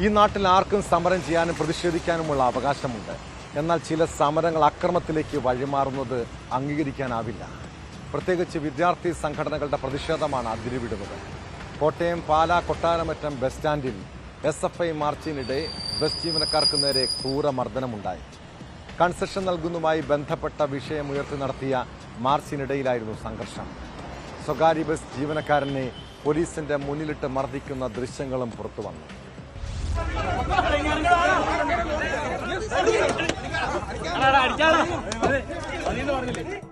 ഈ നാട്ടിൽ ആർക്കും സമരം ചെയ്യാനും പ്രതിഷേധിക്കാനുമുള്ള അവകാശമുണ്ട്. എന്നാൽ ചില സമരങ്ങൾ അക്രമത്തിലേക്ക് വഴിമാറുന്നത് അംഗീകരിക്കാനാവില്ല. പ്രത്യേകിച്ച് വിദ്യാർത്ഥി സംഘടനകളുടെ പ്രതിഷേധമാണ് അതിരുവിടുന്നത്. കോട്ടയം പാലാ കൊട്ടാരമറ്റം ബസ് സ്റ്റാൻഡിൽ SFI മാർച്ചിനിടെ ബസ് ജീവനക്കാർക്ക് നേരെ ക്രൂരമർദ്ദനമുണ്ടായി. കൺസെഷൻ നൽകുന്നതുമായി ബന്ധപ്പെട്ട വിഷയമുയർത്തി നടത്തിയ മാർച്ചിനിടയിലായിരുന്നു സംഘർഷം. സ്വകാര്യ ബസ് ജീവനക്കാരനെ പോലീസിന്റെ മുന്നിലിട്ട് മർദ്ദിക്കുന്ന ദൃശ്യങ്ങളും പുറത്തുവന്നു.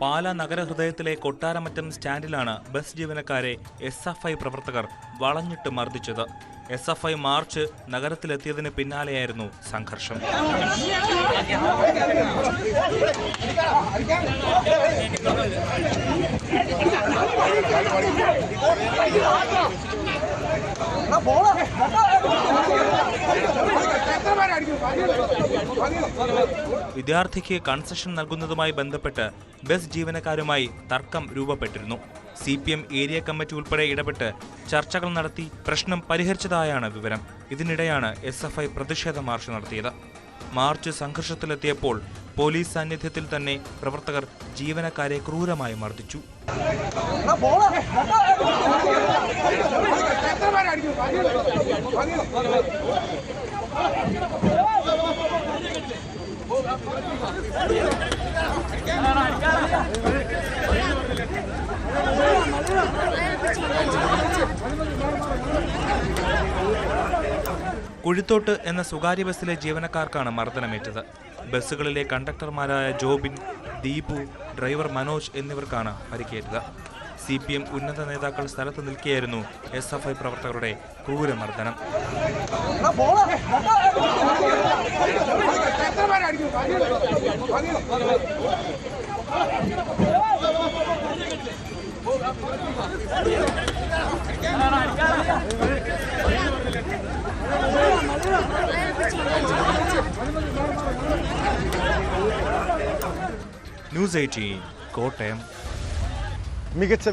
പാലാ നഗരഹൃദയത്തിലെ കൊട്ടാരമറ്റം സ്റ്റാൻഡിലാണ് ബസ് ജീവനക്കാരെ SFI പ്രവർത്തകർ വളഞ്ഞിട്ട് മർദ്ദിച്ചത്. SFI മാർച്ച് നഗരത്തിലെത്തിയതിന് പിന്നാലെയായിരുന്നു സംഘർഷം. വിദ്യാർത്ഥിക്ക് കൺസെഷൻ നൽകുന്നതുമായി ബന്ധപ്പെട്ട് ബസ് ജീവനക്കാരുമായി തർക്കം രൂപപ്പെട്ടിരുന്നു. CPM ഏരിയ കമ്മിറ്റി ഉൾപ്പെടെ ഇടപെട്ട് ചർച്ചകൾ നടത്തി പ്രശ്നം പരിഹരിച്ചതായാണ് വിവരം. ഇതിനിടെയാണ് SFI പ്രതിഷേധ മാർച്ച് നടത്തിയത്. മാർച്ച് സംഘർഷത്തിലെത്തിയപ്പോൾ പോലീസ് സാന്നിധ്യത്തിൽ തന്നെ പ്രവർത്തകർ ജീവനക്കാരെ ക്രൂരമായി മർദ്ദിച്ചു. കുഴിത്തോട്ട് എന്ന സ്വകാര്യ ബസ്സിലെ ജീവനക്കാർക്കാണ് മർദ്ദനമേറ്റത്. ബസ്സുകളിലെ കണ്ടക്ടർമാരായ ജോബിൻ, ദീപു, ഡ്രൈവർ മനോജ് എന്നിവർക്കാണ് പരിക്കേറ്റത്. CPM ഉന്നത നേതാക്കൾ സ്ഥലത്ത് നിൽക്കെയായിരുന്നു SFI പ്രവർത്തകരുടെ ക്രൂരമർദ്ദനം. News 18 കോട്ടയം. മികച്ച